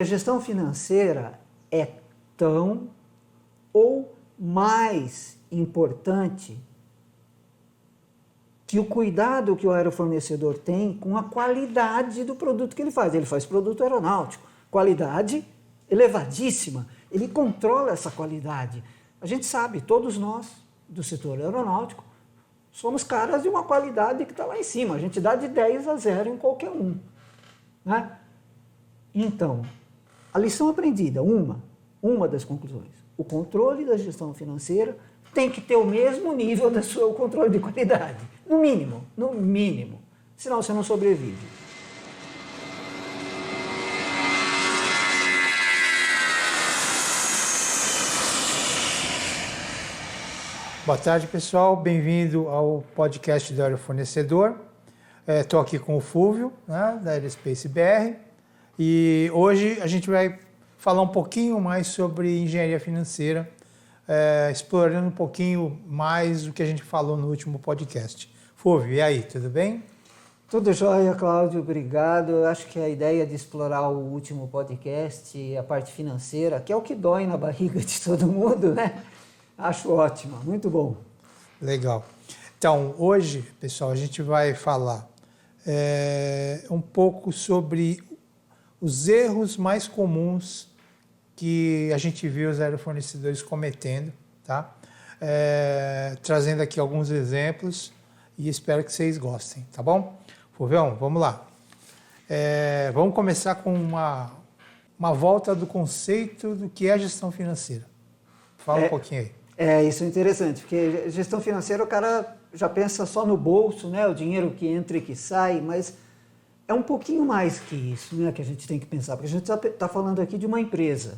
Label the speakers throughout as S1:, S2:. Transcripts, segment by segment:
S1: A gestão financeira é tão ou mais importante que o cuidado que o aerofornecedor tem com a qualidade do produto que ele faz. Ele faz produto aeronáutico, qualidade elevadíssima. Ele controla essa qualidade. A gente sabe, todos nós do setor aeronáutico somos caras de uma qualidade que está lá em cima. A gente dá de 10 a 0 em qualquer um, né? Então, a lição aprendida, uma das conclusões, o controle da gestão financeira tem que ter o mesmo nível do seu controle de qualidade, no mínimo, senão você não sobrevive.
S2: Boa tarde, pessoal, bem-vindo ao podcast do Aerofornecedor. Estou aqui com o Fúvio, né, da Aerospace BR, e hoje a gente vai falar um pouquinho mais sobre engenharia financeira, explorando um pouquinho mais do que a gente falou no último podcast. Fúvio, e aí, tudo bem?
S1: Tudo jóia, Cláudio, obrigado. Eu acho que a ideia de explorar o último podcast, a parte financeira, que é o que dói na barriga de todo mundo, né? Acho ótima, muito bom.
S2: Legal. Então, hoje, pessoal, a gente vai falar um pouco sobre os erros mais comuns que a gente viu os aerofornecedores cometendo, tá? Trazendo aqui alguns exemplos e espero que vocês gostem, tá bom? Fulvião, vamos lá. Vamos começar com uma volta do conceito do que é gestão financeira. Fala um pouquinho aí.
S1: Isso é interessante, porque gestão financeira o cara já pensa só no bolso, né? O dinheiro que entra e que sai, mas é um pouquinho mais que isso, né, que a gente tem que pensar, porque a gente está falando aqui de uma empresa.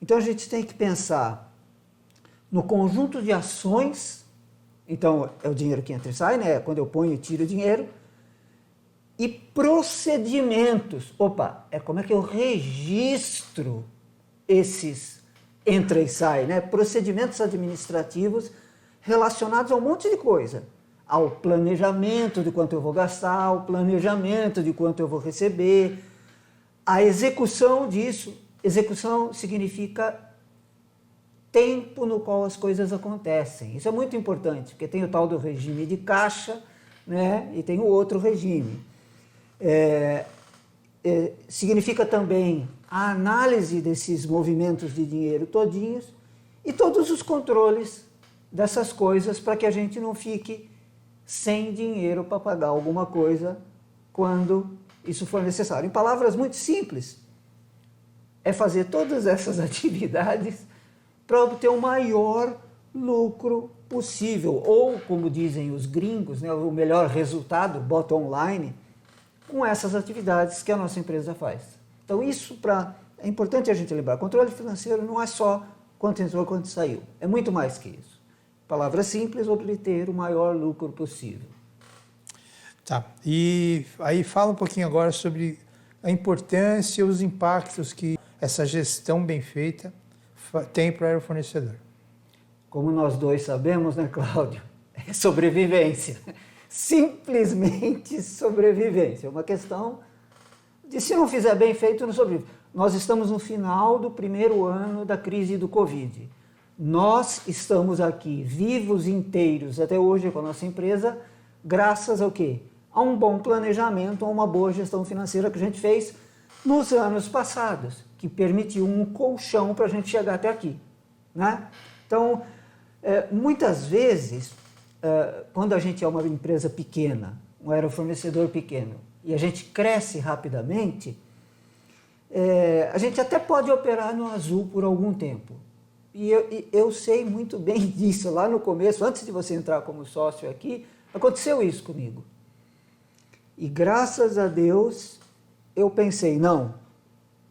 S1: Então a gente tem que pensar no conjunto de ações, então é o dinheiro que entra e sai, né? Quando eu ponho e tiro o dinheiro, e procedimentos. Como é que eu registro esses entra e sai, né? Procedimentos administrativos relacionados a um monte de coisa. Ao planejamento de quanto eu vou gastar, ao planejamento de quanto eu vou receber, a execução disso. Execução significa tempo no qual as coisas acontecem. Isso é muito importante, porque tem o tal do regime de caixa, né? E tem o outro regime. Significa também a análise desses movimentos de dinheiro todinhos e todos os controles dessas coisas para que a gente não fique sem dinheiro para pagar alguma coisa quando isso for necessário. Em palavras muito simples, é fazer todas essas atividades para obter o maior lucro possível, ou, como dizem os gringos, né, o melhor resultado, bottom line, com essas atividades que a nossa empresa faz. Então é importante a gente lembrar, controle financeiro não é só quanto entrou, quanto saiu, é muito mais que isso. Palavra simples, obter o maior lucro possível.
S2: Tá, e aí fala um pouquinho agora sobre a importância e os impactos que essa gestão bem feita tem para o aerofornecedor.
S1: Como nós dois sabemos, né, Cláudio? É sobrevivência. Simplesmente sobrevivência. É uma questão de se não fizer bem feito, não sobrevive. Nós estamos no final do primeiro ano da crise do Covid. Nós estamos aqui vivos, inteiros, até hoje com a nossa empresa, graças ao quê? A um bom planejamento, a uma boa gestão financeira que a gente fez nos anos passados, que permitiu um colchão para a gente chegar até aqui, né? Então, muitas vezes, quando a gente é uma empresa pequena, um aerofornecedor pequeno, e a gente cresce rapidamente, a gente até pode operar no azul por algum tempo. E eu sei muito bem disso. Lá no começo, antes de você entrar como sócio aqui, aconteceu isso comigo. E graças a Deus, eu pensei, não,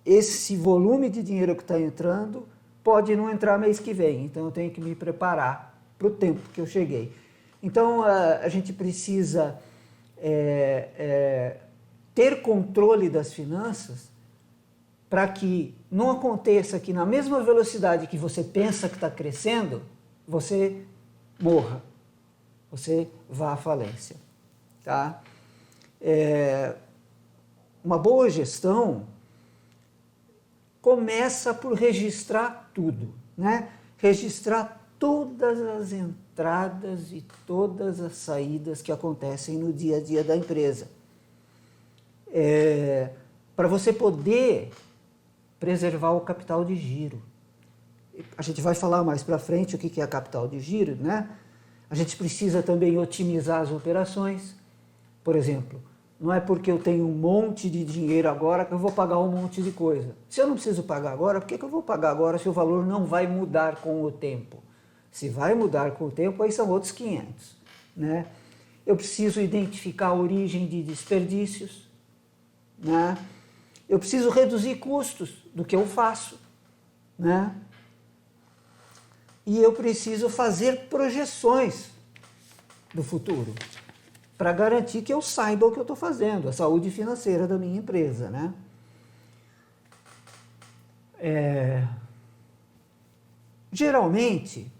S1: esse volume de dinheiro que está entrando pode não entrar mês que vem, então eu tenho que me preparar para o tempo que eu cheguei. Então a gente precisa ter controle das finanças para que não aconteça que na mesma velocidade que você pensa que está crescendo, você morra, você vá à falência, tá? Uma boa gestão começa por registrar tudo, né? Registrar todas as entradas e todas as saídas que acontecem no dia a dia da empresa. Para você poder preservar o capital de giro. A gente vai falar mais para frente o que é capital de giro, né? A gente precisa também otimizar as operações. Por exemplo, não é porque eu tenho um monte de dinheiro agora que eu vou pagar um monte de coisa. Se eu não preciso pagar agora, por que eu vou pagar agora se o valor não vai mudar com o tempo? Se vai mudar com o tempo, aí são outros 500, né? Eu preciso identificar a origem de desperdícios, né? Eu preciso reduzir custos do que eu faço, né? E eu preciso fazer projeções do futuro para garantir que eu saiba o que eu estou fazendo, a saúde financeira da minha empresa, né? Geralmente,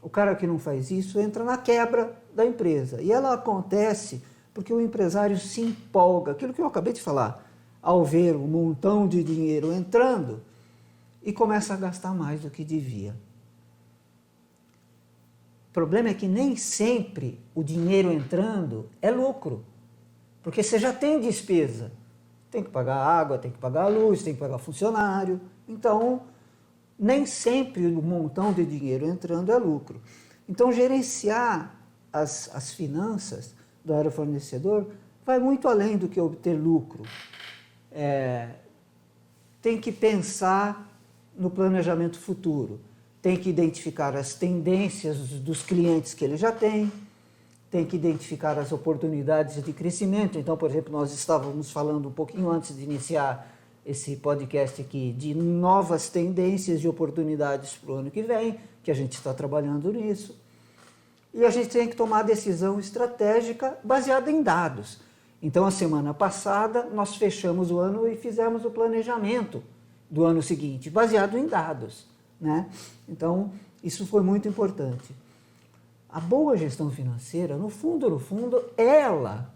S1: o cara que não faz isso entra na quebra da empresa. E ela acontece porque o empresário se empolga, aquilo que eu acabei de falar, ao ver um montão de dinheiro entrando e começa a gastar mais do que devia. O problema é que nem sempre o dinheiro entrando é lucro, porque você já tem despesa. Tem que pagar a água, tem que pagar a luz, tem que pagar funcionário. Então, nem sempre o montão de dinheiro entrando é lucro. Então, gerenciar as finanças do aerofornecedor vai muito além do que obter lucro. Tem que pensar no planejamento futuro, tem que identificar as tendências dos clientes que ele já tem que identificar as oportunidades de crescimento. Então, por exemplo, nós estávamos falando um pouquinho antes de iniciar esse podcast aqui de novas tendências e oportunidades para o ano que vem, que a gente está trabalhando nisso. E a gente tem que tomar decisão estratégica baseada em dados. Então, a semana passada, nós fechamos o ano e fizemos o planejamento do ano seguinte, baseado em dados, né? Então, isso foi muito importante. A boa gestão financeira, no fundo, ela,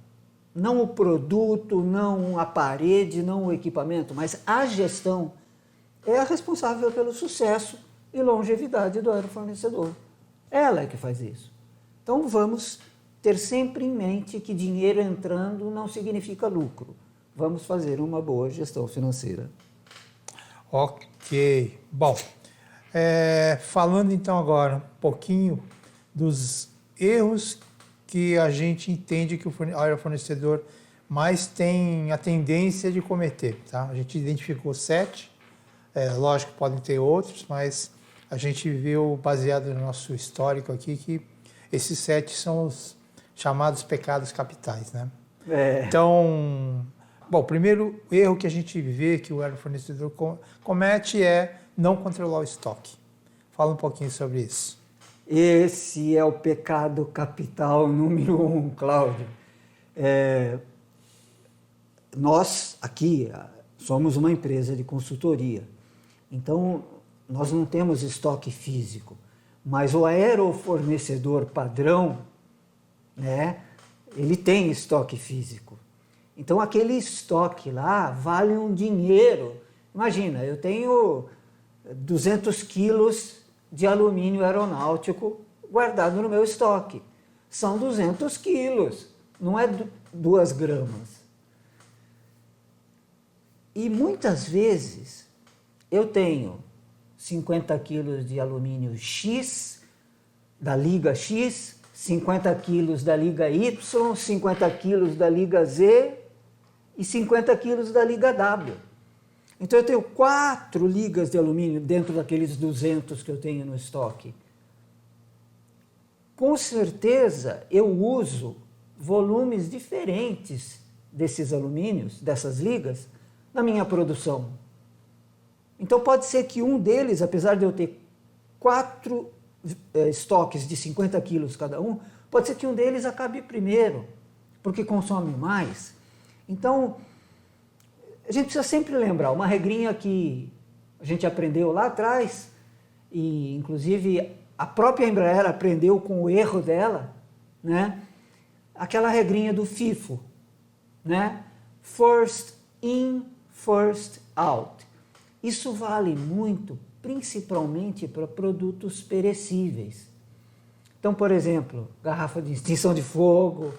S1: não o produto, não a parede, não o equipamento, mas a gestão é a responsável pelo sucesso e longevidade do aerofornecedor. Ela é que faz isso. Então, vamos ter sempre em mente que dinheiro entrando não significa lucro. Vamos fazer uma boa gestão financeira.
S2: Ok. Bom, falando então agora um pouquinho dos erros que a gente entende que o aerofornecedor mais tem a tendência de cometer, tá? A gente identificou 7, lógico que podem ter outros, mas a gente viu, baseado no nosso histórico aqui, que esses 7 são os chamados pecados capitais, né? Então, bom, o primeiro erro que a gente vê que o aerofornecedor comete é não controlar o estoque. Fala um pouquinho sobre isso.
S1: Esse é o pecado capital número 1, Cláudio. Nós aqui somos uma empresa de consultoria, então nós não temos estoque físico, mas o aerofornecedor padrão, né, ele tem estoque físico. Então aquele estoque lá vale um dinheiro. Imagina, eu tenho 200 quilos de alumínio aeronáutico guardado no meu estoque. São 200 quilos, não é 2 gramas. E muitas vezes eu tenho 50 quilos de alumínio X, da liga X, 50 quilos da liga Y, 50 quilos da liga Z e 50 quilos da liga W. Então eu tenho 4 ligas de alumínio dentro daqueles 200 que eu tenho no estoque. Com certeza eu uso volumes diferentes desses alumínios, dessas ligas, na minha produção. Então pode ser que um deles, apesar de eu ter 4 estoques de 50 quilos cada um, pode ser que um deles acabe primeiro, porque consome mais. Então, a gente precisa sempre lembrar, uma regrinha que a gente aprendeu lá atrás, e inclusive a própria Embraer aprendeu com o erro dela, né? Aquela regrinha do FIFO, né? First in, first out. Isso vale muito, principalmente para produtos perecíveis. Então, por exemplo, garrafa de extinção de fogo,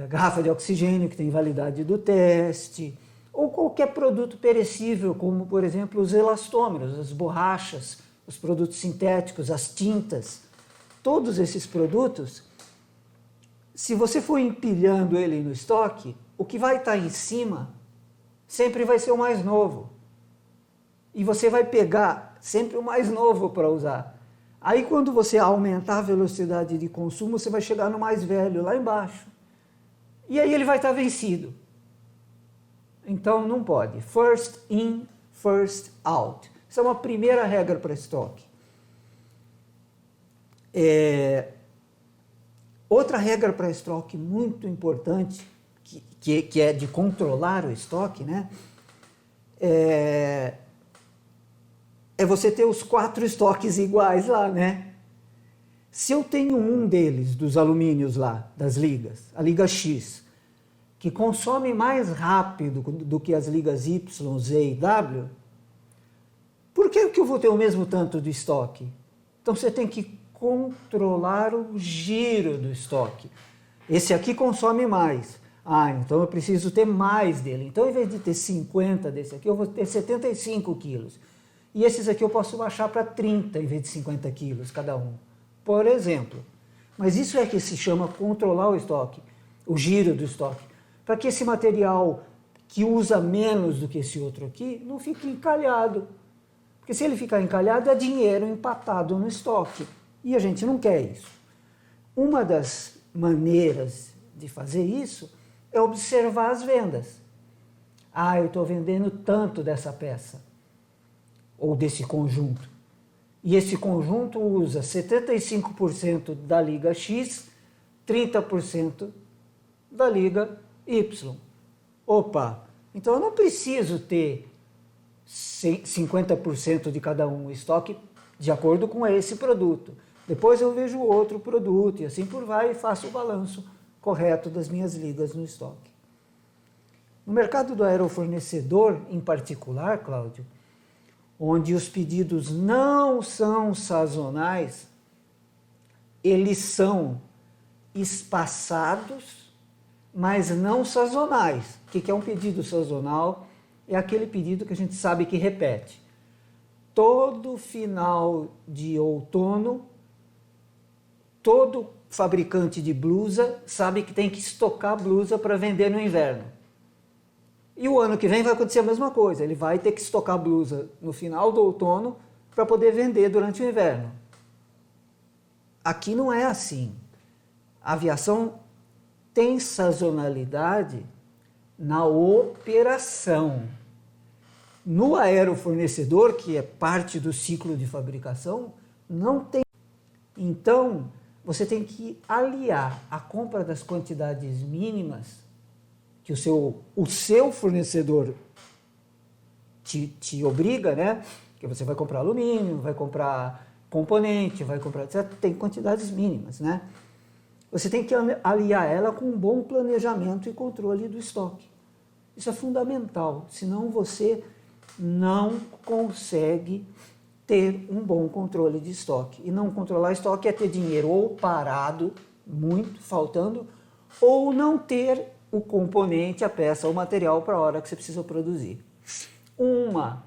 S1: garrafa de oxigênio que tem validade do teste, ou qualquer produto perecível, como, por exemplo, os elastômeros, as borrachas, os produtos sintéticos, as tintas. Todos esses produtos, se você for empilhando ele no estoque, o que vai estar em cima sempre vai ser o mais novo. E você vai pegar sempre o mais novo para usar. Aí, quando você aumentar a velocidade de consumo, você vai chegar no mais velho, lá embaixo. E aí ele vai estar vencido. Então, não pode. First in, first out. Essa é uma primeira regra para estoque. Outra regra para estoque muito importante, que é de controlar o estoque, né? É você ter os 4 estoques iguais lá, né? Se eu tenho um deles, dos alumínios lá, das ligas, a liga X, que consome mais rápido do que as ligas Y, Z e W, por que eu vou ter o mesmo tanto de estoque? Então você tem que controlar o giro do estoque. Esse aqui consome mais. Então eu preciso ter mais dele. Então, em vez de ter 50 desse aqui, eu vou ter 75 quilos. E esses aqui eu posso baixar para 30 em vez de 50 quilos cada um, por exemplo. Mas isso é que se chama controlar o estoque, o giro do estoque, para que esse material que usa menos do que esse outro aqui não fique encalhado. Porque se ele ficar encalhado, é dinheiro empatado no estoque. E a gente não quer isso. Uma das maneiras de fazer isso é observar as vendas. Eu estou vendendo tanto dessa peça, ou desse conjunto. E esse conjunto usa 75% da liga X, 30% da liga Y. Opa, então eu não preciso ter 50% de cada um estoque de acordo com esse produto. Depois eu vejo outro produto e assim por vai e faço o balanço correto das minhas ligas no estoque. No mercado do aerofornecedor, em particular, Cláudio, onde os pedidos não são sazonais, eles são espaçados, mas não sazonais. O que é um pedido sazonal? É aquele pedido que a gente sabe que repete. Todo final de outono, todo fabricante de blusa sabe que tem que estocar blusa para vender no inverno. E o ano que vem vai acontecer a mesma coisa. Ele vai ter que estocar blusa no final do outono para poder vender durante o inverno. Aqui não é assim. A aviação tem sazonalidade na operação. No aerofornecedor, que é parte do ciclo de fabricação, não tem. Então, você tem que aliar a compra das quantidades mínimas que o seu fornecedor te obriga, né? Que você vai comprar alumínio, vai comprar componente, vai comprar, etc. Tem quantidades mínimas, né? Você tem que aliar ela com um bom planejamento e controle do estoque. Isso é fundamental, senão você não consegue ter um bom controle de estoque. E não controlar estoque é ter dinheiro ou parado, muito, faltando, ou não ter o componente, a peça, o material para a hora que você precisa produzir. Uma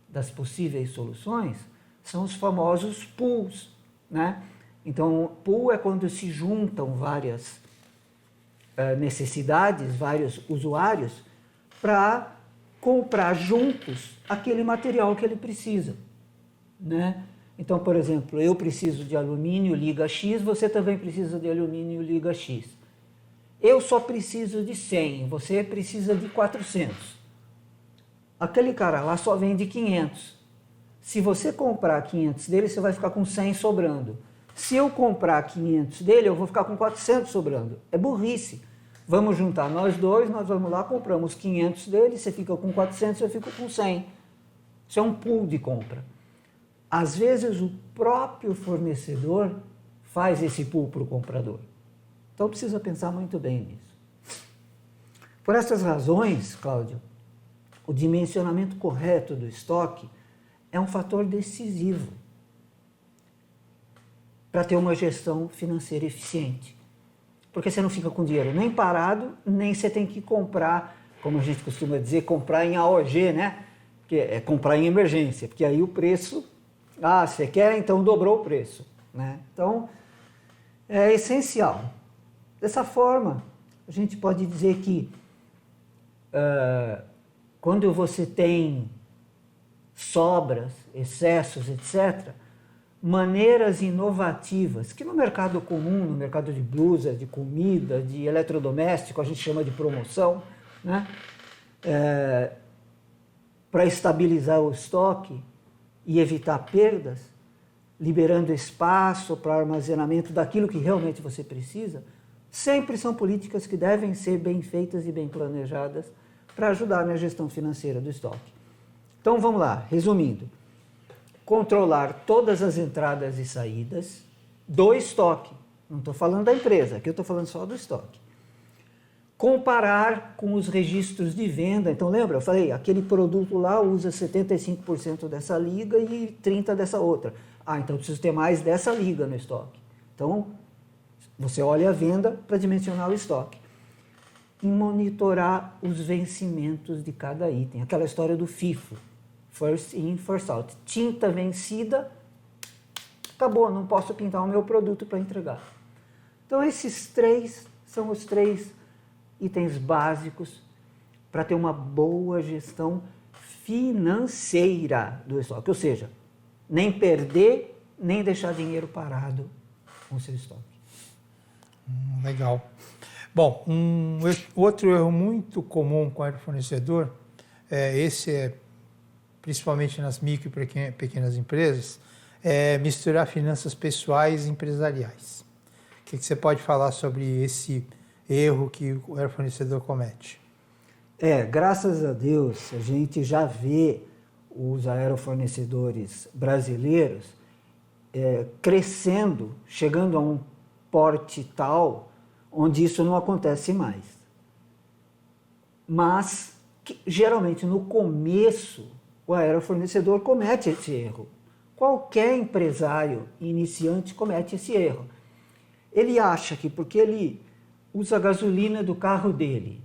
S1: das possíveis soluções são os famosos pools, né? Então, pool é quando se juntam várias necessidades, vários usuários, para comprar juntos aquele material que ele precisa, né? Então, por exemplo, eu preciso de alumínio liga X, você também precisa de alumínio liga X. Eu só preciso de 100, você precisa de 400. Aquele cara lá só vende 500. Se você comprar 500 dele, você vai ficar com 100 sobrando. Se eu comprar 500 dele, eu vou ficar com 400 sobrando. É burrice. Vamos juntar nós dois, nós vamos lá, compramos 500 dele, você fica com 400, eu fico com 100. Isso é um pool de compra. Às vezes, o próprio fornecedor faz esse pool para o comprador. Então, precisa pensar muito bem nisso. Por essas razões, Cláudio, o dimensionamento correto do estoque é um fator decisivo para ter uma gestão financeira eficiente. Porque você não fica com dinheiro nem parado, nem você tem que comprar, como a gente costuma dizer, comprar em AOG, né? Que é comprar em emergência, porque aí o preço, você quer, então dobrou o preço, né? Então, é essencial. Dessa forma, a gente pode dizer que quando você tem sobras, excessos, etc., maneiras inovativas, que no mercado comum, no mercado de blusa, de comida, de eletrodoméstico, a gente chama de promoção, né? Para estabilizar o estoque e evitar perdas, liberando espaço para armazenamento daquilo que realmente você precisa, sempre são políticas que devem ser bem feitas e bem planejadas para ajudar na gestão financeira do estoque. Então vamos lá, resumindo. Controlar todas as entradas e saídas do estoque. Não estou falando da empresa, aqui eu estou falando só do estoque. Comparar com os registros de venda. Então lembra, eu falei, aquele produto lá usa 75% dessa liga e 30% dessa outra. Então eu preciso ter mais dessa liga no estoque. Então você olha a venda para dimensionar o estoque. E monitorar os vencimentos de cada item. Aquela história do FIFO. First in, first out. Tinta vencida, acabou, não posso pintar o meu produto para entregar. Então esses 3 são os 3 itens básicos para ter uma boa gestão financeira do estoque. Ou seja, nem perder, nem deixar dinheiro parado com o seu estoque.
S2: Legal. Bom, outro erro muito comum com o aerofornecedor, esse é principalmente nas micro e pequenas empresas, é misturar finanças pessoais e empresariais. O que você pode falar sobre esse erro que o aerofornecedor comete?
S1: Graças a Deus, a gente já vê os aerofornecedores brasileiros crescendo, chegando a um porte tal onde isso não acontece mais. Mas, geralmente, no começo, o aerofornecedor comete esse erro. Qualquer empresário iniciante comete esse erro. Ele acha que porque ele usa a gasolina do carro dele,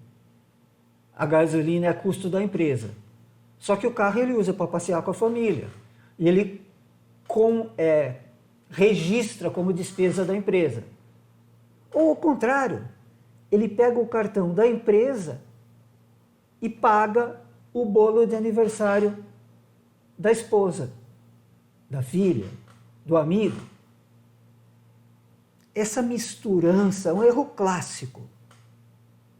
S1: a gasolina é custo da empresa. Só que o carro ele usa para passear com a família. E ele registra como despesa da empresa. Ou ao contrário, ele pega o cartão da empresa e paga o bolo de aniversário da esposa, da filha, do amigo. Essa misturança é um erro clássico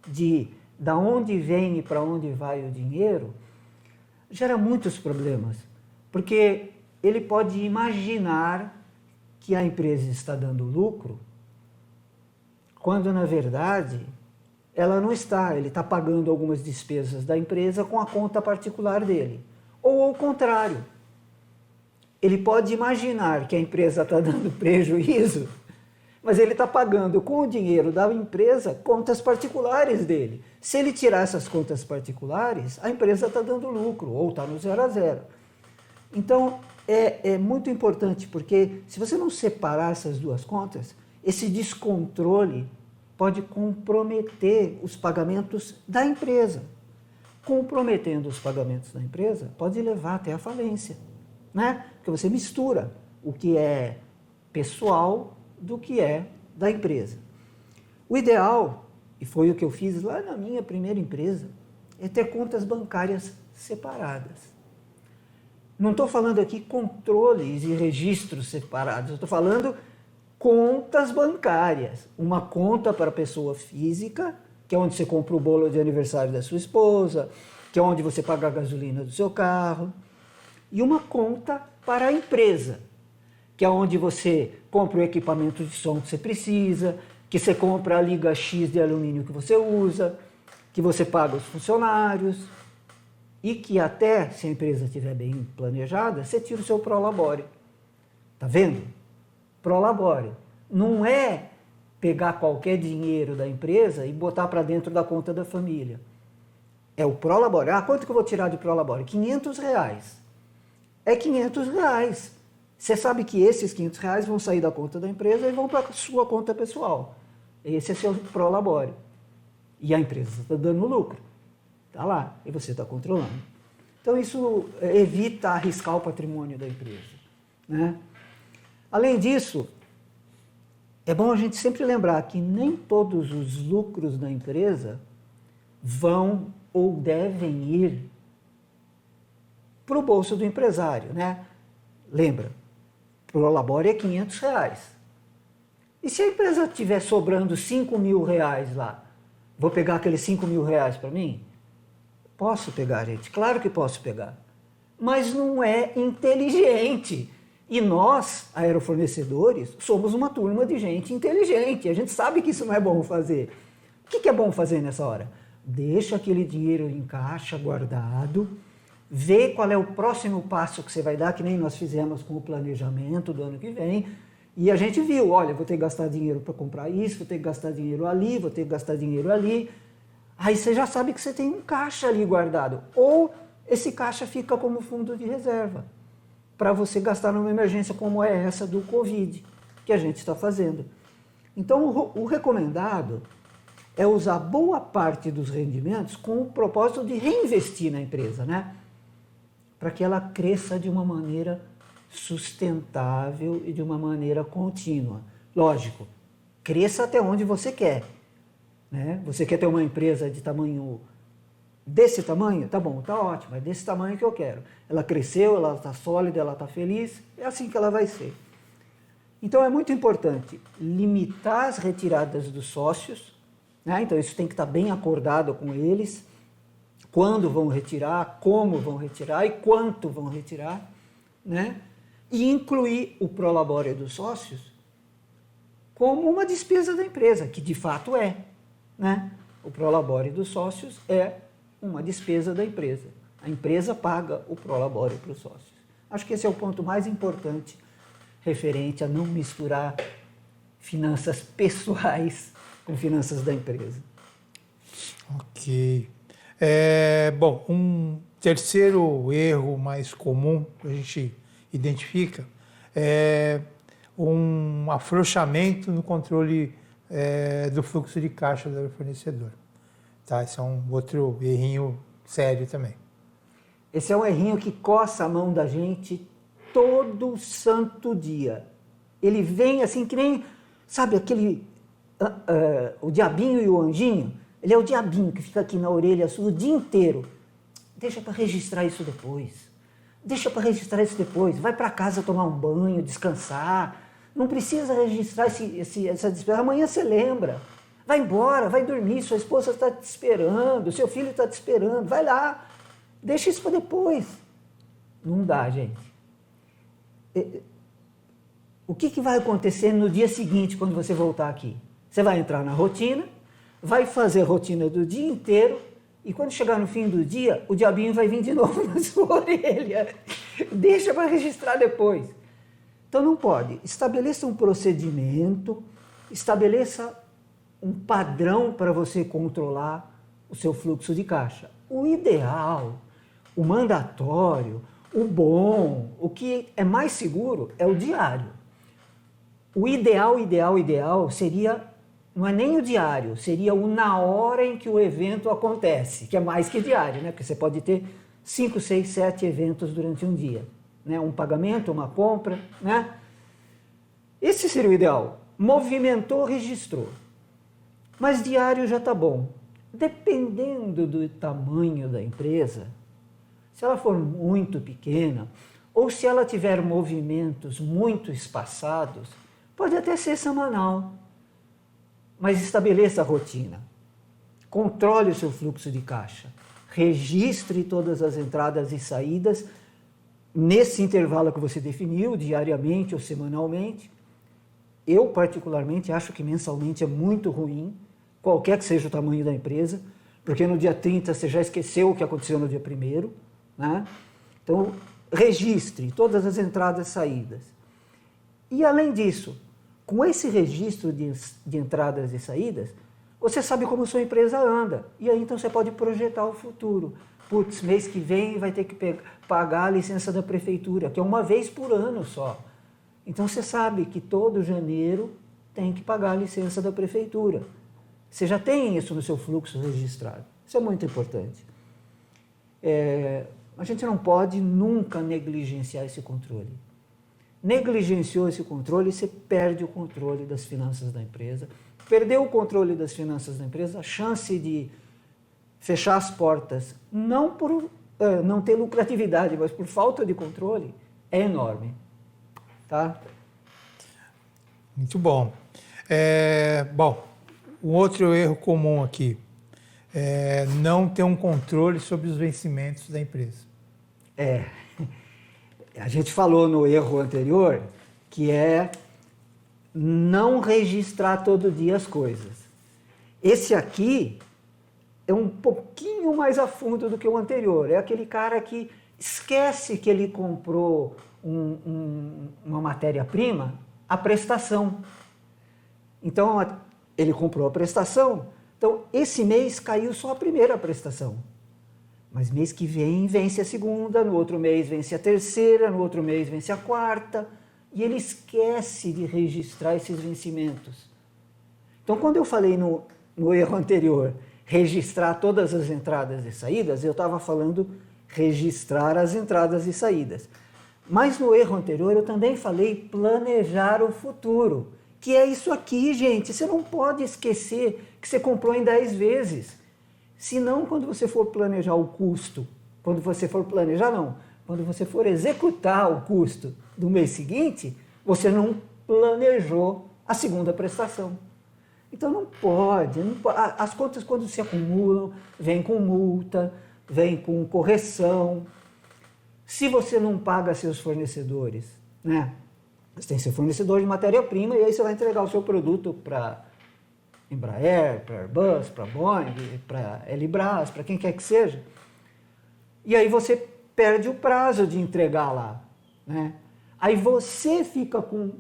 S1: de da onde vem e para onde vai o dinheiro, gera muitos problemas, porque ele pode imaginar que a empresa está dando lucro, quando na verdade ela não está, ele está pagando algumas despesas da empresa com a conta particular dele. Ou ao contrário, ele pode imaginar que a empresa está dando prejuízo, mas ele está pagando com o dinheiro da empresa contas particulares dele. Se ele tirar essas contas particulares, a empresa está dando lucro, ou está no 0 a 0. Então, é muito importante, porque se você não separar essas duas contas, esse descontrole pode comprometer os pagamentos da empresa. Comprometendo os pagamentos da empresa, pode levar até a falência, né? Porque você mistura o que é pessoal do que é da empresa. O ideal, e foi o que eu fiz lá na minha primeira empresa, é ter contas bancárias separadas. Não estou falando aqui controles e registros separados, eu estou falando contas bancárias. Uma conta para a pessoa física, que é onde você compra o bolo de aniversário da sua esposa, que é onde você paga a gasolina do seu carro, e uma conta para a empresa, que é onde você compra o equipamento de som que você precisa, que você compra a liga X de alumínio que você usa, que você paga os funcionários, e que até, se a empresa estiver bem planejada, você tira o seu prolabore. Tá vendo? Prolabore. Não é pegar qualquer dinheiro da empresa e botar para dentro da conta da família. É o Prolabore. Ah, quanto que eu vou tirar de Prolabore? R$500. É R$500. Você sabe que esses R$500 vão sair da conta da empresa e vão para a sua conta pessoal. Esse é seu Prolabore. E a empresa está dando lucro. Está lá. E você está controlando. Então, isso evita arriscar o patrimônio da empresa, né? Além disso, é bom a gente sempre lembrar que nem todos os lucros da empresa vão ou devem ir para o bolso do empresário, né? Lembra, Prolabore é R$500. E se a empresa estiver sobrando R$5.000 lá, vou pegar aqueles R$5.000 para mim? Posso pegar, gente, claro que posso pegar. Mas não é inteligente. E nós, aerofornecedores, somos uma turma de gente inteligente. A gente sabe que isso não é bom fazer. O que é bom fazer nessa hora? Deixa aquele dinheiro em caixa, guardado, vê qual é o próximo passo que você vai dar, que nem nós fizemos com o planejamento do ano que vem. E a gente viu, olha, vou ter que gastar dinheiro para comprar isso, vou ter que gastar dinheiro ali, vou ter que gastar dinheiro ali. Aí você já sabe que você tem um caixa ali guardado. Ou esse caixa fica como fundo de reserva, para você gastar numa emergência como é essa do Covid, que a gente está fazendo. Então, o recomendado é usar boa parte dos rendimentos com o propósito de reinvestir na empresa, né? Para que ela cresça de uma maneira sustentável e de uma maneira contínua. Lógico, cresça até onde você quer, né? Você quer ter uma empresa de tamanho desse tamanho? Tá bom, tá ótimo, é desse tamanho que eu quero. Ela cresceu, ela está sólida, ela está feliz, é assim que ela vai ser. Então é muito importante limitar as retiradas dos sócios, né? Então isso tem que estar bem acordado com eles, quando vão retirar, como vão retirar e quanto vão retirar, né? E incluir o Prolabore dos sócios como uma despesa da empresa, que de fato é, né? O Prolabore dos sócios é uma despesa da empresa. A empresa paga o Prolabore para os sócios. Acho que esse é o ponto mais importante referente a não misturar finanças pessoais com finanças da empresa.
S2: Ok. Bom, um terceiro erro mais comum que a gente identifica é um afrouxamento no controle do fluxo de caixa do fornecedor. Tá? Esse é um outro errinho sério também.
S1: Esse é um errinho que coça a mão da gente todo santo dia. Ele vem assim que nem, sabe, aquele, o diabinho e o anjinho. Ele é o diabinho que fica aqui na orelha sua o dia inteiro. Deixa para registrar isso depois. Deixa para registrar isso depois. Vai para casa tomar um banho, descansar. Não precisa registrar essa despesa. Amanhã você lembra. Vai embora, vai dormir. Sua esposa está te esperando, seu filho está te esperando. Vai lá. Deixa isso para depois. Não dá, gente. O que vai acontecer no dia seguinte, quando você voltar aqui? Você vai entrar na rotina, vai fazer a rotina do dia inteiro, e quando chegar no fim do dia, o diabinho vai vir de novo na sua orelha. Deixa para registrar depois. Então não pode. Estabeleça um procedimento, estabeleça um padrão para você controlar o seu fluxo de caixa. O ideal, o mandatório, o bom, o que é mais seguro é o diário. O ideal seria, não é nem o diário, seria o na hora em que o evento acontece, que é mais que diário, né? Porque você pode ter 5, 6, 7 eventos durante um dia, né? Um pagamento, uma compra, né? Esse seria o ideal. Movimentou, registrou. Mas diário já está bom. Dependendo do tamanho da empresa, se ela for muito pequena, ou se ela tiver movimentos muito espaçados, pode até ser semanal. Mas estabeleça a rotina. Controle o seu fluxo de caixa. Registre todas as entradas e saídas nesse intervalo que você definiu, diariamente ou semanalmente. Eu, particularmente, acho que mensalmente é muito ruim, qualquer que seja o tamanho da empresa, porque no dia 30 você já esqueceu o que aconteceu no dia 1º, né? Então, registre todas as entradas e saídas. E, além disso, com esse registro de entradas e saídas, você sabe como sua empresa anda. E aí então você pode projetar o futuro. Putz, mês que vem vai ter que pagar a licença da prefeitura, que é uma vez por ano só. Então você sabe que todo janeiro tem que pagar a licença da prefeitura. Você já tem isso no seu fluxo registrado. Isso é muito importante. A gente não pode nunca negligenciar esse controle. Negligenciou esse controle, você perde o controle das finanças da empresa. Perdeu o controle das finanças da empresa, a chance de fechar as portas, não por não ter lucratividade, mas por falta de controle, é enorme. Tá?
S2: Muito bom. Bom, um outro erro comum aqui é não ter um controle sobre os vencimentos da empresa.
S1: A gente falou no erro anterior que é não registrar todo dia as coisas. Esse aqui é um pouquinho mais a fundo do que o anterior. É aquele cara que esquece que ele comprou uma matéria-prima, a prestação. Então, ele comprou a prestação. Então, esse mês caiu só a primeira prestação. Mas mês que vem vence a segunda, no outro mês vence a terceira, no outro mês vence a quarta. E ele esquece de registrar esses vencimentos. Então, quando eu falei no erro anterior, registrar todas as entradas e saídas, eu estava falando registrar as entradas e saídas. Mas no erro anterior eu também falei planejar o futuro, que é isso aqui, gente. Você não pode esquecer que você comprou em 10 vezes. Senão, quando você for planejar o custo, quando você for executar o custo do mês seguinte, você não planejou a segunda prestação. Então não pode. As contas, quando se acumulam, vem com multa, vem com correção. Se você não paga seus fornecedores, né? Você tem seu fornecedor de matéria-prima e aí você vai entregar o seu produto para Embraer, para Airbus, para Boeing, para Elibras, para quem quer que seja. E aí você perde o prazo de entregar lá, né? Aí você fica com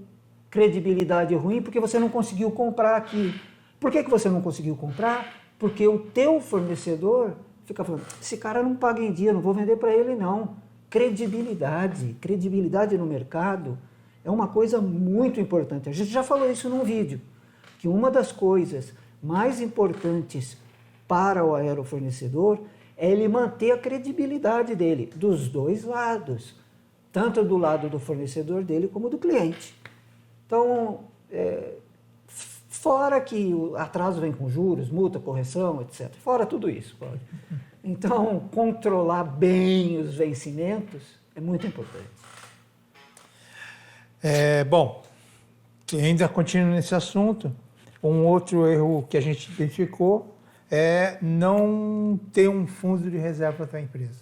S1: credibilidade ruim porque você não conseguiu comprar aqui. Por que você não conseguiu comprar? Porque o teu fornecedor fica falando, esse cara não paga em dia, não vou vender para ele não. Credibilidade no mercado é uma coisa muito importante. A gente já falou isso num vídeo, que uma das coisas mais importantes para o aerofornecedor é ele manter a credibilidade dele, dos dois lados, tanto do lado do fornecedor dele como do cliente. Então, fora que o atraso vem com juros, multa, correção, etc. Fora tudo isso, Cláudio. Então, controlar bem os vencimentos é muito importante.
S2: Bom, ainda continuando nesse assunto, um outro erro que a gente identificou é não ter um fundo de reserva para a empresa.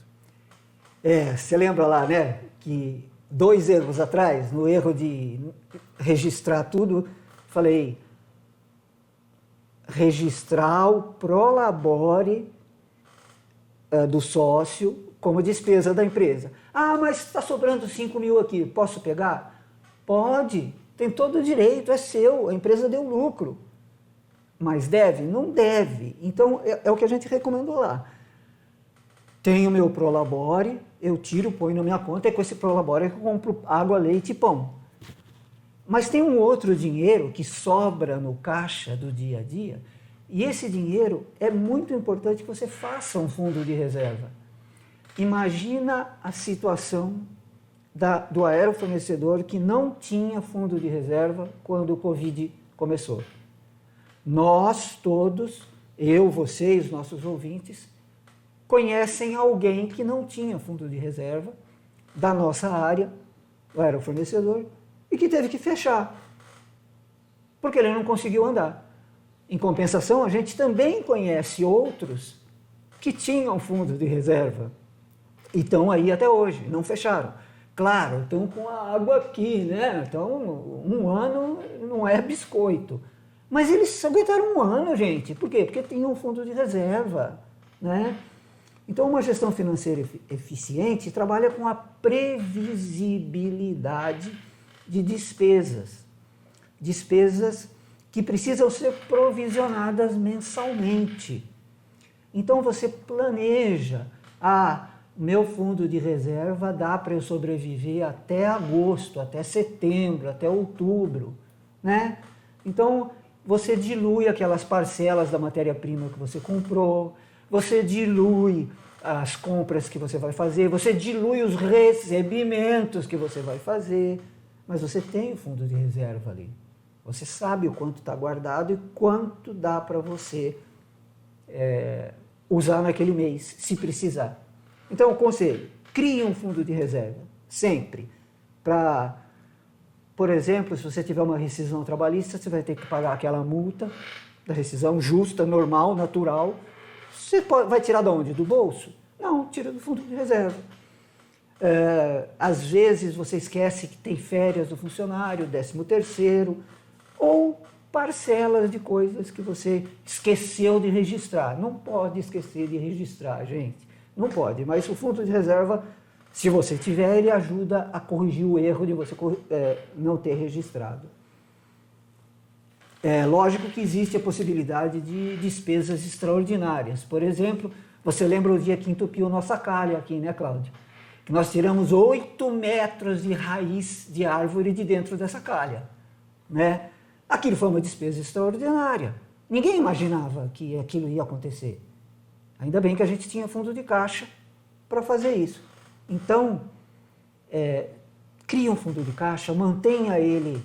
S1: Você lembra lá, né, que 2 erros atrás, no erro de registrar tudo, falei, registrar o prolabore do sócio como despesa da empresa. Ah, mas está sobrando 5 mil aqui, posso pegar? Pode, tem todo o direito, é seu, a empresa deu lucro. Mas deve? Não deve. Então, é o que a gente recomendou lá. Tenho meu prolabore, eu tiro, ponho na minha conta, e com esse prolabore eu compro água, leite e pão. Mas tem um outro dinheiro que sobra no caixa do dia a dia, e esse dinheiro é muito importante que você faça um fundo de reserva. Imagina a situação do aerofornecedor que não tinha fundo de reserva quando o Covid começou. Nós todos, eu, vocês, nossos ouvintes, conhecem alguém que não tinha fundo de reserva da nossa área, do aerofornecedor, e que teve que fechar, porque ele não conseguiu andar. Em compensação, a gente também conhece outros que tinham fundo de reserva e estão aí até hoje, não fecharam. Claro, estão com a água aqui, né? Então, 1 ano não é biscoito. Mas eles aguentaram 1 ano, gente. Por quê? Porque tinham um fundo de reserva, né? Então, uma gestão financeira eficiente trabalha com a previsibilidade de despesas. Despesas que precisam ser provisionadas mensalmente. Então você planeja, meu fundo de reserva dá para eu sobreviver até agosto, até setembro, até outubro, né? Então você dilui aquelas parcelas da matéria-prima que você comprou, você dilui as compras que você vai fazer, você dilui os recebimentos que você vai fazer, mas você tem o fundo de reserva ali. Você sabe o quanto está guardado e quanto dá para você usar naquele mês, se precisar. Então, o conselho, crie um fundo de reserva, sempre. Para, por exemplo, se você tiver uma rescisão trabalhista, você vai ter que pagar aquela multa da rescisão justa, normal, natural. Você vai tirar de onde? Do bolso? Não, tira do fundo de reserva. Às vezes você esquece que tem férias do funcionário, 13º, ou parcelas de coisas que você esqueceu de registrar. Não pode esquecer de registrar, gente. Não pode, mas o fundo de reserva, se você tiver, ele ajuda a corrigir o erro de você não ter registrado. É lógico que existe a possibilidade de despesas extraordinárias. Por exemplo, você lembra o dia que entupiu nossa calha aqui, né, Cláudia? Que nós tiramos 8 metros de raiz de árvore de dentro dessa calha, né? Aquilo foi uma despesa extraordinária. Ninguém imaginava que aquilo ia acontecer. Ainda bem que a gente tinha fundo de caixa para fazer isso. Então, crie um fundo de caixa, mantenha ele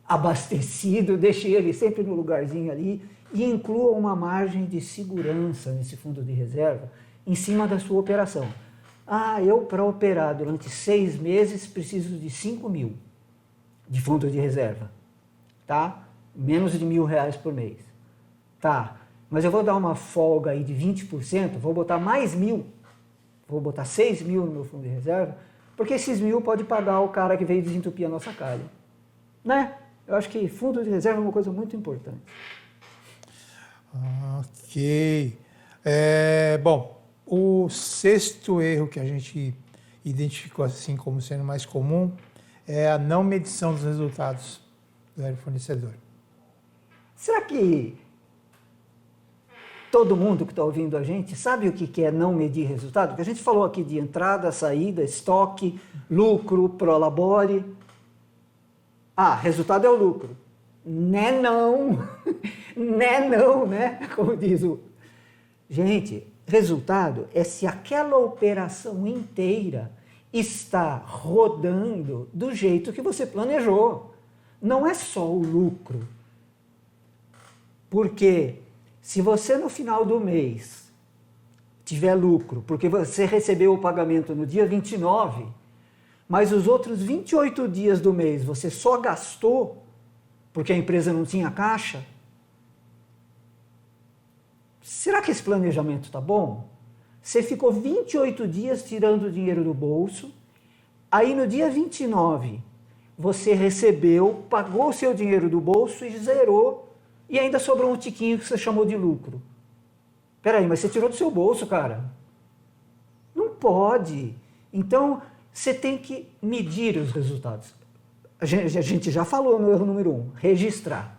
S1: abastecido, deixe ele sempre no lugarzinho ali e inclua uma margem de segurança nesse fundo de reserva em cima da sua operação. Eu para operar durante 6 meses preciso de 5 mil de fundo de reserva, tá? Menos de R$1.000 por mês, tá? Mas eu vou dar uma folga aí de 20%, vou botar mais 1.000, vou botar 6 mil no meu fundo de reserva, porque esses 1.000 pode pagar o cara que veio desentupir a nossa calha, né? Eu acho que fundo de reserva é uma coisa muito importante.
S2: Ok. Bom, o 6º erro que a gente identificou assim como sendo mais comum é a não medição dos resultados do fornecedor.
S1: Será que todo mundo que está ouvindo a gente sabe o que é não medir resultado? Porque a gente falou aqui de entrada, saída, estoque, lucro, prolabore. Resultado é o lucro. Né não, né não, né? Como diz o... Gente, resultado é se aquela operação inteira está rodando do jeito que você planejou. Não é só o lucro. Porque se você no final do mês tiver lucro, porque você recebeu o pagamento no dia 29, mas os outros 28 dias do mês você só gastou porque a empresa não tinha caixa, será que esse planejamento está bom? Você ficou 28 dias tirando o dinheiro do bolso, aí no dia 29 você recebeu, pagou o seu dinheiro do bolso e zerou, e ainda sobrou um tiquinho que você chamou de lucro. Peraí, mas você tirou do seu bolso, cara. Não pode. Então, você tem que medir os resultados. A gente já falou no erro número 1, registrar.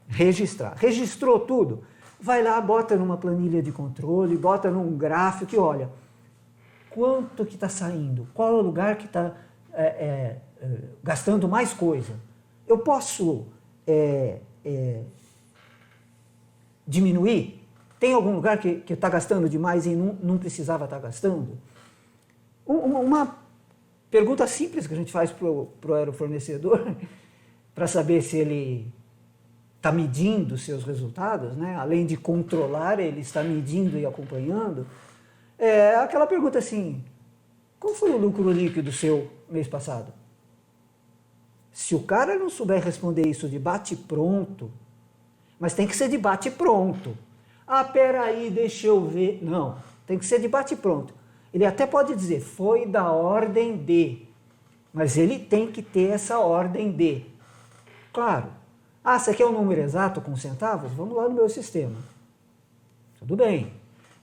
S1: Registrar. Registrou tudo? Vai lá, bota numa planilha de controle, bota num gráfico e olha, quanto que está saindo? Qual é o lugar que está gastando mais coisa? Eu posso diminuir? Tem algum lugar que está gastando demais e não precisava estar gastando? Uma pergunta simples que a gente faz para o aerofornecedor, para saber se ele está medindo os seus resultados, né? Além de controlar, ele está medindo e acompanhando, é aquela pergunta assim, qual foi o lucro líquido seu mês passado? Se o cara não souber responder isso de bate-pronto, mas tem que ser de bate-pronto. Peraí, deixa eu ver. Não, tem que ser de bate-pronto. Ele até pode dizer, foi da ordem de, mas ele tem que ter essa ordem de. Claro. Você quer um número exato com centavos? Vamos lá no meu sistema. Tudo bem.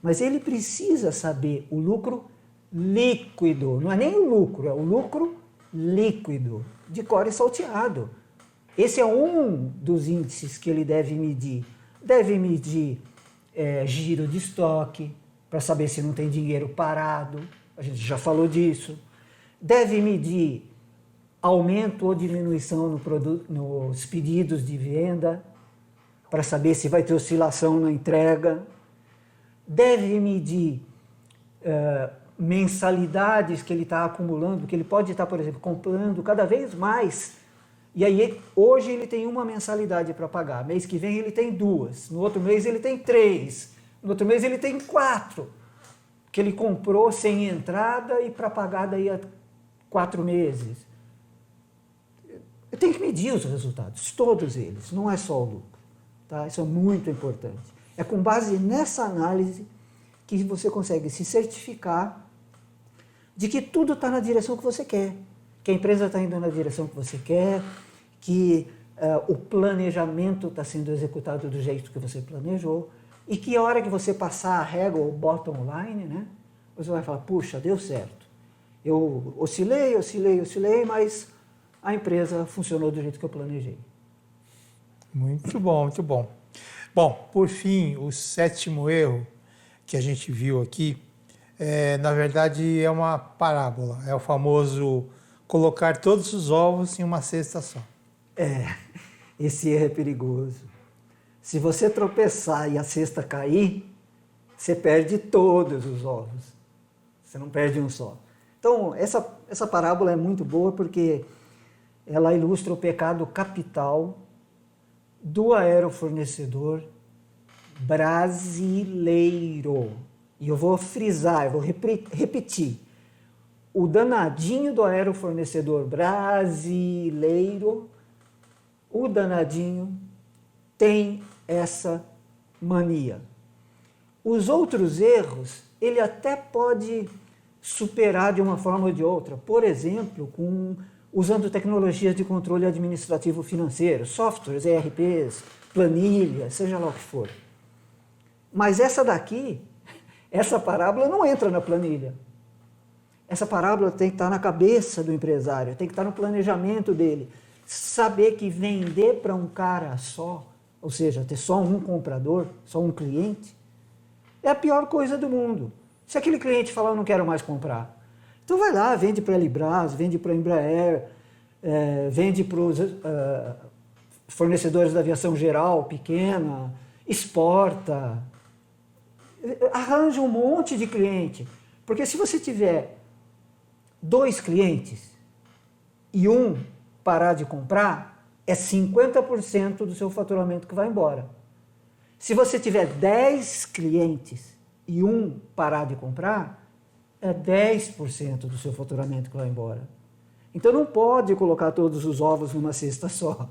S1: Mas ele precisa saber o lucro líquido. Não é nem o lucro, é o lucro líquido, de cor e salteado. Esse é um dos índices que ele deve medir. Deve medir giro de estoque, para saber se não tem dinheiro parado, a gente já falou disso. Deve medir aumento ou diminuição nos pedidos de venda, para saber se vai ter oscilação na entrega. Deve medir mensalidades que ele está acumulando, que ele pode estar, por exemplo, comprando cada vez mais. E aí, hoje ele tem uma mensalidade para pagar, mês que vem ele tem 2, no outro mês ele tem 3, no outro mês ele tem 4, que ele comprou sem entrada e para pagar daí a 4 meses. Eu tenho que medir os resultados, todos eles, não é só o lucro. Tá? Isso é muito importante. É com base nessa análise que você consegue se certificar de que tudo está na direção que você quer, que a empresa está indo na direção que você quer, que o planejamento está sendo executado do jeito que você planejou e que a hora que você passar a régua, o bottom line, né, você vai falar, puxa, deu certo. Eu oscilei, mas a empresa funcionou do jeito que eu planejei.
S2: Muito bom, muito bom. Bom, por fim, o 7º erro que a gente viu aqui, na verdade é uma parábola, é o famoso colocar todos os ovos em uma cesta só.
S1: Esse erro é perigoso. Se você tropeçar e a cesta cair, você perde todos os ovos. Você não perde um só. Então, essa parábola é muito boa porque ela ilustra o pecado capital do aerofornecedor brasileiro. E eu vou frisar, eu vou repetir. O danadinho do aerofornecedor brasileiro, o danadinho tem essa mania. Os outros erros, ele até pode superar de uma forma ou de outra. Por exemplo, usando tecnologias de controle administrativo financeiro, softwares, ERPs, planilhas, seja lá o que for. Mas essa parábola não entra na planilha. Essa parábola tem que estar na cabeça do empresário, tem que estar no planejamento dele. Saber que vender para um cara só, ou seja, ter só um comprador, só um cliente, é a pior coisa do mundo. Se aquele cliente falar, eu não quero mais comprar, então vai lá, vende para a Librás, vende para a Embraer, vende para os fornecedores da aviação geral, pequena, exporta, arranja um monte de cliente. Porque se você tiver 2 clientes e um parar de comprar, é 50% do seu faturamento que vai embora. Se você tiver 10 clientes e um parar de comprar, é 10% do seu faturamento que vai embora. Então não pode colocar todos os ovos numa cesta só.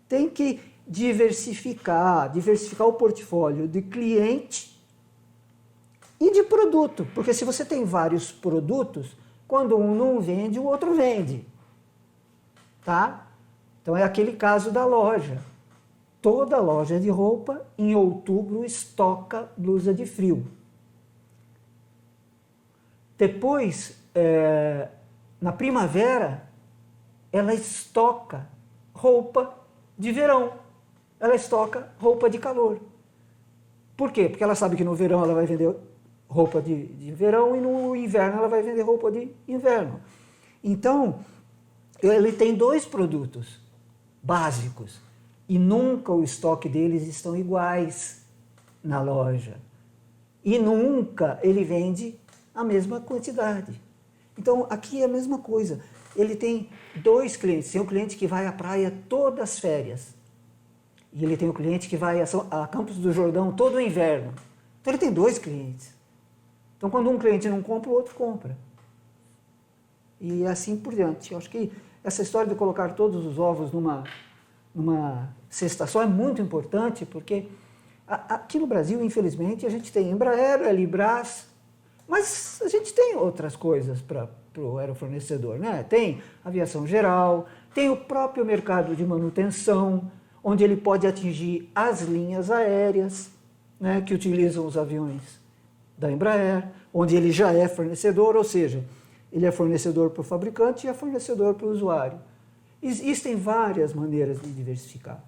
S1: Tem que diversificar o portfólio de cliente e de produto. Porque se você tem vários produtos, quando um não vende, o outro vende. Tá? Então é aquele caso da loja. Toda loja de roupa, em outubro, estoca blusa de frio. Depois, na primavera, ela estoca roupa de verão. Ela estoca roupa de calor. Por quê? Porque ela sabe que no verão ela vai vender roupa de verão e no inverno ela vai vender roupa de inverno. Então, ele tem 2 produtos básicos e nunca o estoque deles estão iguais na loja. E nunca ele vende a mesma quantidade. Então, aqui é a mesma coisa. Ele tem 2 clientes. Tem um cliente que vai à praia todas as férias. E ele tem um cliente que vai a Campos do Jordão todo o inverno. Então, ele tem 2 clientes. Então, quando um cliente não compra, o outro compra. E assim por diante. Eu acho que essa história de colocar todos os ovos numa cesta só é muito importante, porque aqui no Brasil, infelizmente, a gente tem Embraer, a Librás, mas a gente tem outras coisas para o aerofornecedor, né? Tem aviação geral, tem o próprio mercado de manutenção, onde ele pode atingir as linhas aéreas, né, que utilizam os aviões da Embraer, onde ele já é fornecedor, ou seja, ele é fornecedor para o fabricante e é fornecedor para o usuário. Existem várias maneiras de diversificar.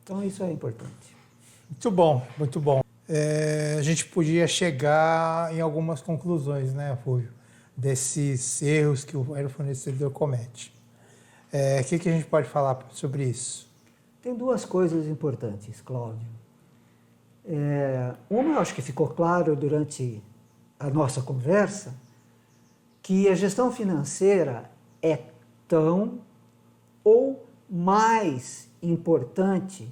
S1: Então, isso é importante.
S2: Muito bom, muito bom. A gente podia chegar em algumas conclusões, né, Fulvio, desses erros que o aerofornecedor comete. O que a gente pode falar sobre isso?
S1: Tem duas coisas importantes, Cláudio. Uma, eu acho que ficou claro durante a nossa conversa, que a gestão financeira é tão ou mais importante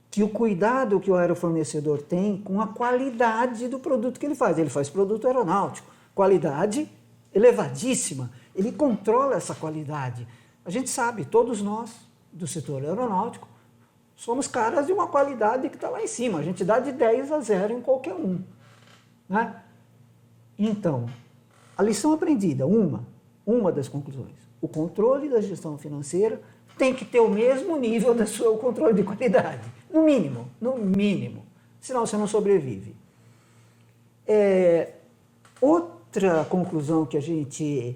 S1: que o cuidado que o aerofornecedor tem com a qualidade do produto que ele faz. Ele faz produto aeronáutico, qualidade elevadíssima. Ele controla essa qualidade. A gente sabe, todos nós do setor aeronáutico somos caras de uma qualidade que está lá em cima. A gente dá de 10 a 0 em qualquer um. Né? Então, a lição aprendida, uma das conclusões, o controle da gestão financeira tem que ter o mesmo nível do seu controle de qualidade, no mínimo, senão você não sobrevive. Outra conclusão que a gente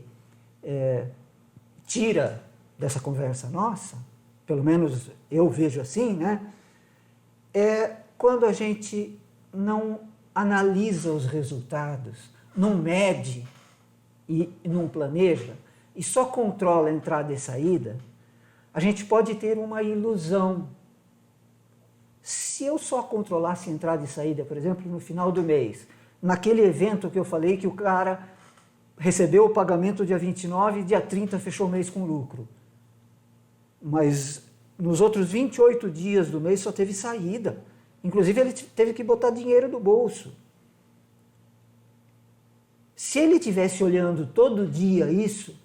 S1: tira dessa conversa nossa, pelo menos eu vejo assim, né, é quando a gente não analisa os resultados, não mede e não planeja, e só controla a entrada e saída, a gente pode ter uma ilusão. Se eu só controlasse entrada e saída, por exemplo, no final do mês, naquele evento que eu falei que o cara recebeu o pagamento dia 29 e dia 30 fechou o mês com lucro. Mas nos outros 28 dias do mês só teve saída. Inclusive ele teve que botar dinheiro do bolso. Se ele estivesse olhando todo dia isso,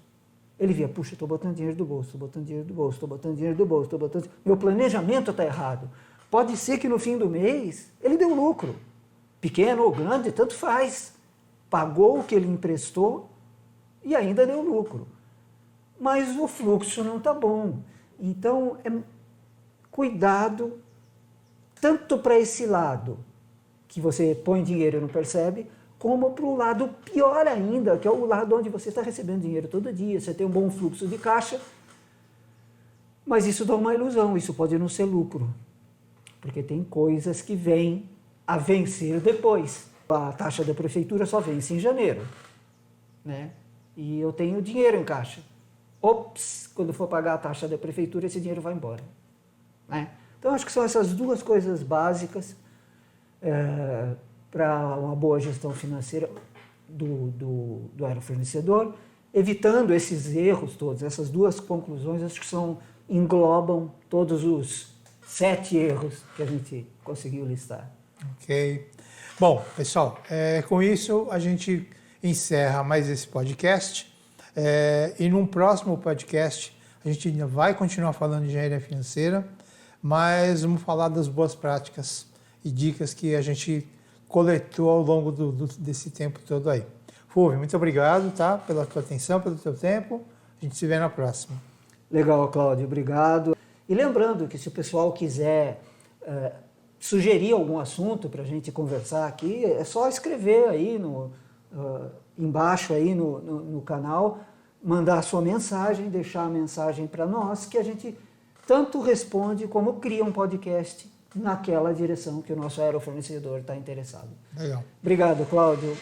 S1: ele via, puxa, estou botando dinheiro do bolso, estou botando dinheiro do bolso, estou botando dinheiro do bolso, estou botando... Meu planejamento está errado. Pode ser que no fim do mês ele deu lucro. Pequeno ou grande, tanto faz. Pagou o que ele emprestou e ainda deu lucro. Mas o fluxo não está bom. Então, cuidado, tanto para esse lado, que você põe dinheiro e não percebe, como para o lado pior ainda, que é o lado onde você está recebendo dinheiro todo dia, você tem um bom fluxo de caixa, mas isso dá uma ilusão, isso pode não ser lucro, porque tem coisas que vêm a vencer depois. A taxa da prefeitura só vence em janeiro, né? E eu tenho dinheiro em caixa. Ops, quando for pagar a taxa da prefeitura, esse dinheiro vai embora. Né? Então, acho que são essas duas coisas básicas para uma boa gestão financeira do aerofornecedor, evitando esses erros todos. Essas duas conclusões, acho que englobam todos os 7 erros que a gente conseguiu listar. Ok.
S2: Bom, pessoal, com isso a gente encerra mais esse podcast. E num próximo podcast a gente ainda vai continuar falando de engenharia financeira, mas vamos falar das boas práticas e dicas que a gente coletou ao longo desse tempo todo aí. Fulvio, muito obrigado, tá? Pela tua atenção, pelo teu tempo. A gente se vê na próxima.
S1: Legal, Cláudio, obrigado. E lembrando que se o pessoal quiser sugerir algum assunto para a gente conversar aqui, é só escrever aí embaixo aí no canal, mandar a sua mensagem, deixar a mensagem para nós, que a gente tanto responde como cria um podcast naquela direção que o nosso aerofornecedor está interessado.
S2: Legal.
S1: Obrigado, Cláudio.